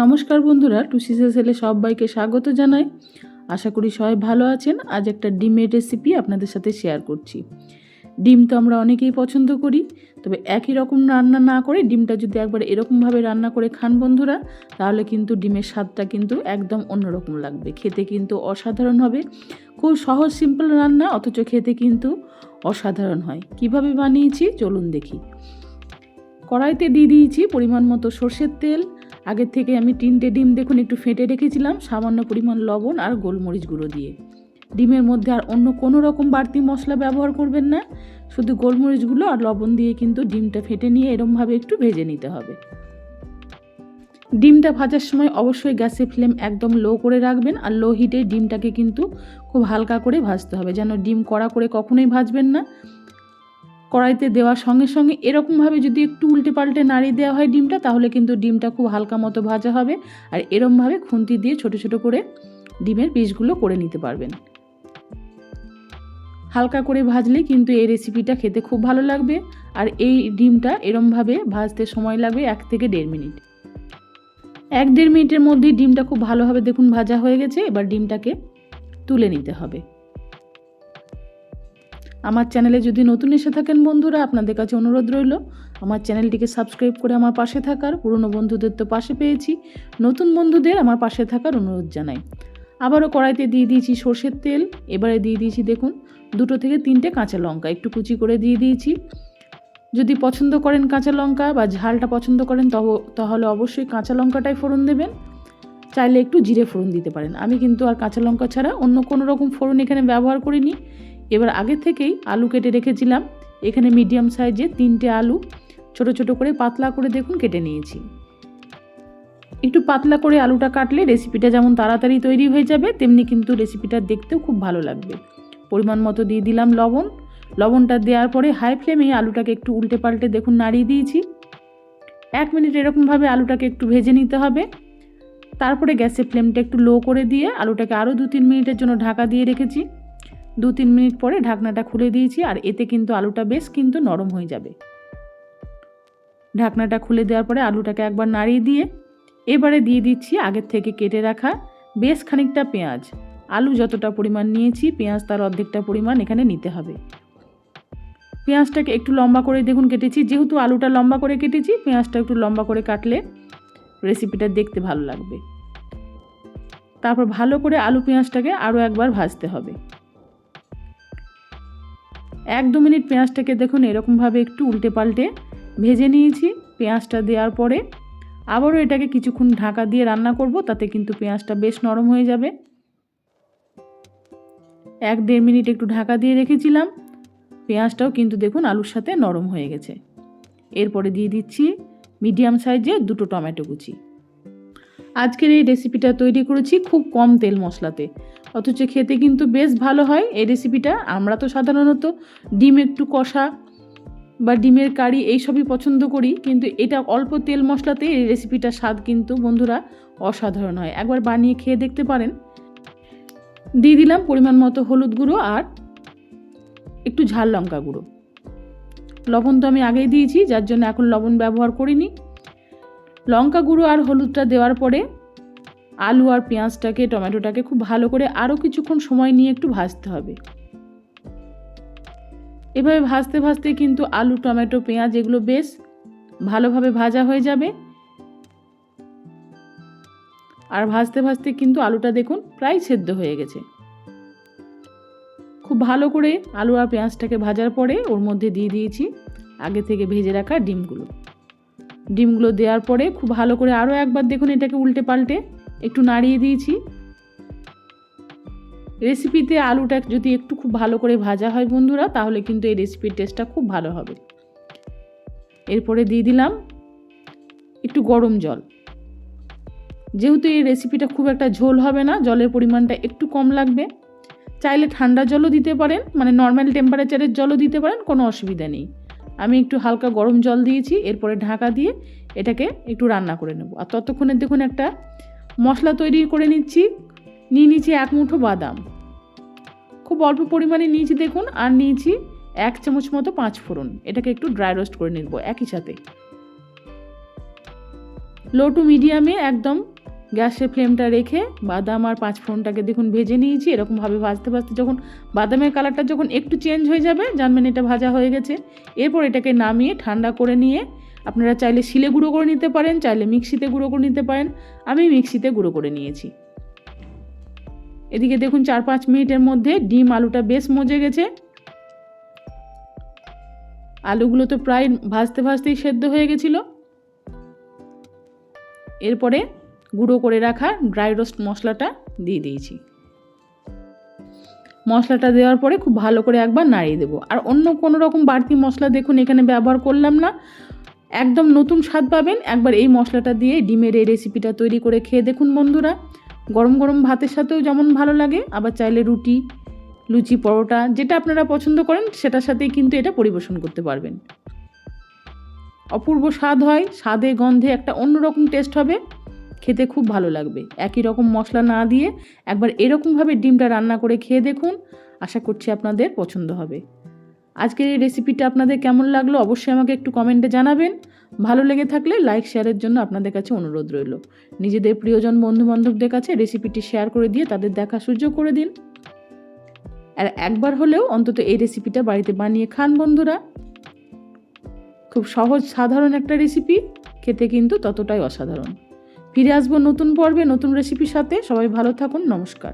নমস্কার বন্ধুরা, টুসি সেলে সবাইকে স্বাগত জানাই। আশা করি সবাই ভালো আছেন। আজ একটা ডিমের রেসিপি আপনাদের সাথে শেয়ার করছি। ডিম তো আমরা অনেকেই পছন্দ করি, তবে একই রকম রান্না না করে ডিমটা যদি একবার এরকমভাবে রান্না করে খান বন্ধুরা, তাহলে কিন্তু ডিমের স্বাদটা কিন্তু একদম অন্যরকম লাগবে, খেতে কিন্তু অসাধারণ হবে। খুব সহজ সিম্পল রান্না, অথচ খেতে কিন্তু অসাধারণ হয়। কিভাবে বানিয়েছি চলুন দেখি। কড়াইতে দিয়ে দিয়েছি পরিমাণ মতো সর্ষের তেল। আগের থেকে আমি 3টে ডিম দেখুন একটু ফেটে রেখেছিলাম সামান্য পরিমাণ লবণ আর গোলমরিচ গুঁড়ো দিয়ে। ডিমের মধ্যে আর অন্য কোনো রকম বাড়তি মশলা ব্যবহার করবেন না, শুধু গোলমরিচ গুঁড়ো আর লবণ দিয়ে কিন্তু ডিমটা ফেটে নিয়ে এরমভাবে একটু ভেজে নিতে হবে। ডিমটা ভাজার সময় অবশ্যই গ্যাসের ফ্লেম একদম লো করে রাখবেন, আর লো হিটে ডিমটাকে কিন্তু খুব হালকা করে ভাজতে হবে, যেন ডিম কড়া করে কখনোই ভাজবেন না। কড়াইতে দেওয়ার সঙ্গে সঙ্গে এরকমভাবে যদি একটু উল্টে পাল্টে নাড়িয়ে দেওয়া হয় ডিমটা, তাহলে কিন্তু ডিমটা খুব হালকা মতো ভাজা হবে। আর এরমভাবে খুন্তি দিয়ে ছোট ছোট করে ডিমের পিসগুলো করে নিতে পারবেন। হালকা করে ভাজলে কিন্তু এই রেসিপিটা খেতে খুব ভালো লাগবে। আর এই ডিমটা এরমভাবে ভাজতে সময় লাগবে 1 থেকে 1.5 মিনিট। 1-1.5 মিনিটের মধ্যেই ডিমটা খুব ভালোভাবে দেখুন ভাজা হয়ে গেছে। এবার ডিমটাকে তুলে নিতে হবে। আমার চ্যানেলে যদি নতুন এসে থাকেন বন্ধুরা, আপনাদের কাছে অনুরোধ রইল আমার চ্যানেলটিকে সাবস্ক্রাইব করে আমার পাশে থাকার। পুরনো বন্ধুদের তো পাশে পেয়েছি, নতুন বন্ধুদের আমার পাশে থাকার অনুরোধ জানাই। আবারও কড়াইতে দিয়ে দিয়েছি সর্ষের তেল। এবারে দিয়ে দিয়েছি দেখুন 2 থেকে 3টে কাঁচা লঙ্কা একটু কুচি করে দিয়ে দিয়েছি। যদি পছন্দ করেন কাঁচা লঙ্কা বা ঝালটা পছন্দ করেন তাহলে অবশ্যই কাঁচা লঙ্কাটাই ফোড়ন দেবেন। চাইলে একটু জিরে ফোড়ন দিতে পারেন। আমি কিন্তু আর কাঁচা লঙ্কা ছাড়া অন্য কোনো রকম ফোড়ন এখানে ব্যবহার করিনি। এবার আগে থেকেই আলু কেটে রেখেছিলাম। এখানে মিডিয়াম সাইজে 3টে আলু ছোট ছোট করে পাতলা করে দেখুন কেটে নিয়েছি। একটু পাতলা করে আলুটা কাটলে রেসিপিটা যেমন তাড়াতাড়ি তৈরি হয়ে যাবে, তেমনি কিন্তু রেসিপিটা দেখতেও খুব ভালো লাগবে। পরিমাণ মতো দিয়ে দিলাম লবণ। লবণটা দেওয়ার পরে হাই ফ্লেমে আলুটাকে একটু উল্টে পাল্টে দেখুন নাড়িয়ে দিয়েছি। 1 মিনিট এরকমভাবে আলুটাকে একটু ভেজে নিতে হবে। তারপরে গ্যাসের ফ্লেমটা একটু লো করে দিয়ে আলুটাকে আরও 2-3 মিনিটের জন্য ঢাকা দিয়ে রেখেছি। 2-3 মিনিট পরে ঢাকনাটা খুলে দিয়েছি, আর এতে কিন্তু আলুটা বেশ কিন্তু নরম হয়ে যাবে। ঢাকনাটা খুলে দেওয়ার পরে আলুটাকে একবার নাড়িয়ে দিয়ে এবারে দিয়ে দিচ্ছি আগের থেকে কেটে রাখা বেশ খানিকটা পেঁয়াজ। আলু যতটা পরিমাণ নিয়েছি পেঁয়াজ তার অর্ধেকটা পরিমাণ এখানে নিতে হবে। পেঁয়াজটাকে একটু লম্বা করে দেখুন কেটেছি। যেহেতু আলুটা লম্বা করে কেটেছি, পেঁয়াজটা একটু লম্বা করে কাটলে রেসিপিটা দেখতে ভালো লাগবে। তারপর ভালো করে আলু পেঁয়াজটাকে আরও একবার ভাজতে হবে। 1-2 মিনিট পেঁয়াজটাকে দেখুন এরকমভাবে একটু উল্টে পাল্টে ভেজে নিয়েছি। পেঁয়াজটা দেওয়ার পরে আবারও এটাকে কিছুক্ষণ ঢাকা দিয়ে রান্না করব, তাতে কিন্তু পেঁয়াজটা বেশ নরম হয়ে যাবে। 1-1.5 মিনিট একটু ঢাকা দিয়ে রেখেছিলাম। পেঁয়াজটাও কিন্তু দেখুন আলুর সাথে নরম হয়ে গেছে। এরপরে দিয়ে দিচ্ছি মিডিয়াম সাইজে 2টো টমেটো কুচি। আজকের এই রেসিপিটা তৈরি করেছি খুব কম তেল মশলাতে, অথচ খেতে কিন্তু বেশ ভালো হয় এই রেসিপিটা। আমরা তো সাধারণত ডিম একটু কষা বা ডিমের কারি এইসবই পছন্দ করি, কিন্তু এটা অল্প তেল মশলাতে এই রেসিপিটার স্বাদ কিন্তু বন্ধুরা অসাধারণ হয়। একবার বানিয়ে খেয়ে দেখতে পারেন। দিয়ে দিলাম পরিমাণ মতো হলুদ গুঁড়ো আর একটু ঝাল লঙ্কা গুঁড়ো। লবণ তো আমি আগেই দিয়েছি, যার জন্য এখন লবণ ব্যবহার করিনি। লঙ্কা গুঁড়ো আর হলুদটা দেওয়ার পরে আলু আর পেঁয়াজটাকে টমেটোটাকে খুব ভালো করে আরও কিছুক্ষণ সময় নিয়ে একটু ভাজতে হবে। এভাবে ভাজতে ভাজতে কিন্তু আলু টমেটো পেঁয়াজ এগুলো বেশ ভালোভাবে ভাজা হয়ে যাবে। আর ভাজতে ভাজতে কিন্তু আলুটা দেখুন প্রায় সেদ্ধ হয়ে গেছে। খুব ভালো করে আলু আর পেঁয়াজটাকে ভাজার পরে ওর মধ্যে দিয়ে দিয়েছি আগে থেকে ভেজে রাখা ডিমগুলো দেওয়ার পরে খুব ভালো করে আরও একবার দেখুন এটাকে উল্টে পাল্টে একটু নাড়িয়ে দিয়েছি। রেসিপিতে আলুটা যদি একটু খুব ভালো করে ভাজা হয় বন্ধুরা, তাহলে কিন্তু এই রেসিপির টেস্টটা খুব ভালো হবে। এরপরে দিয়ে দিলাম একটু গরম জল। যেহেতু এই রেসিপিটা খুব একটা ঝোল হবে না, জলের পরিমাণটা একটু কম লাগবে। চাইলে ঠান্ডা জলও দিতে পারেন, মানে নর্মাল টেম্পারেচারের জলও দিতে পারেন, কোনো অসুবিধা নেই। আমি একটু হালকা গরম জল দিয়েছি। এরপরে ঢাকা দিয়ে এটাকে একটু রান্না করে নেব। আর ততক্ষণে দেখুন একটা মশলা তৈরি করে নিচ্ছি। নিয়ে নিচ্ছি 1 মুঠো বাদাম, খুব অল্প পরিমাণে নিয়েছি দেখুন। আর নিয়েছি 1 চামচ মতো 5 ফোড়ন। এটাকে একটু ড্রাই রোস্ট করে নেব একই সাথে। লো টু মিডিয়ামে একদম গ্যাসের ফ্লেমটা রেখে বাদাম আর পাঁচফোড়নটাকে দেখুন ভেজে নিয়েছি। এরকমভাবে ভাজতে ভাজতে যখন বাদামের কালারটা যখন একটু চেঞ্জ হয়ে যাবে, জানবেন এটা ভাজা হয়ে গেছে। এরপর এটাকে নামিয়ে ঠান্ডা করে নিয়ে আপনারা চাইলে শিলে গুঁড়ো করে নিতে পারেন, চাইলে মিক্সিতে গুঁড়ো করে নিতে পারেন। আমি মিক্সিতে গুঁড়ো করে নিয়েছি। এদিকে দেখুন 4-5 মিনিটের মধ্যে ডিম আলুটা বেশ মজে গেছে। আলুগুলো তো প্রায় ভাজতে ভাজতেই সেদ্ধ হয়ে গেছিলো। এরপরে গুঁড়ো করে রাখা ড্রাই রোস্ট মশলাটা দিয়ে দিয়েছি। মশলাটা দেওয়ার পরে খুব ভালো করে একবার নাড়িয়ে দেবো। আর অন্য কোনো রকম বাড়তি মশলা দেখুন এখানে ব্যবহার করলাম না। একদম নতুন স্বাদ পাবেন একবার এই মশলাটা দিয়ে ডিমের এই রেসিপিটা তৈরি করে খেয়ে দেখুন বন্ধুরা। গরম গরম ভাতের সাথেও যেমন ভালো লাগে, আবার চাইলে রুটি, লুচি, পরোটা যেটা আপনারা পছন্দ করেন সেটার সাথেই কিন্তু এটা পরিবেশন করতে পারবেন। অপূর্ব স্বাদ হয়, স্বাদে গন্ধে একটা অন্যরকম টেস্ট হবে, খেতে খুব ভালো লাগবে। একই রকম মশলা না দিয়ে একবার এরকমভাবে ডিমটা রান্না করে খেয়ে দেখুন, আশা করছি আপনাদের পছন্দ হবে। আজকের এই রেসিপিটা আপনাদের কেমন লাগলো অবশ্যই আমাকে একটু কমেন্টে জানাবেন। ভালো লেগে থাকলে লাইক শেয়ারের জন্য আপনাদের কাছে অনুরোধ রইল। নিজেদের প্রিয়জন বন্ধুবান্ধবদের কাছে রেসিপিটি শেয়ার করে দিয়ে তাদের দেখা সুযোগ করে দিন। আর একবার হলেও অন্তত এই রেসিপিটা বাড়িতে বানিয়ে খান বন্ধুরা। খুব সহজ সাধারণ একটা রেসিপি, খেতে কিন্তু ততটাই অসাধারণ। ফিরে আসবো নতুন পর্বে নতুন রেসিপির সাথে। সবাই ভালো থাকুন, নমস্কার।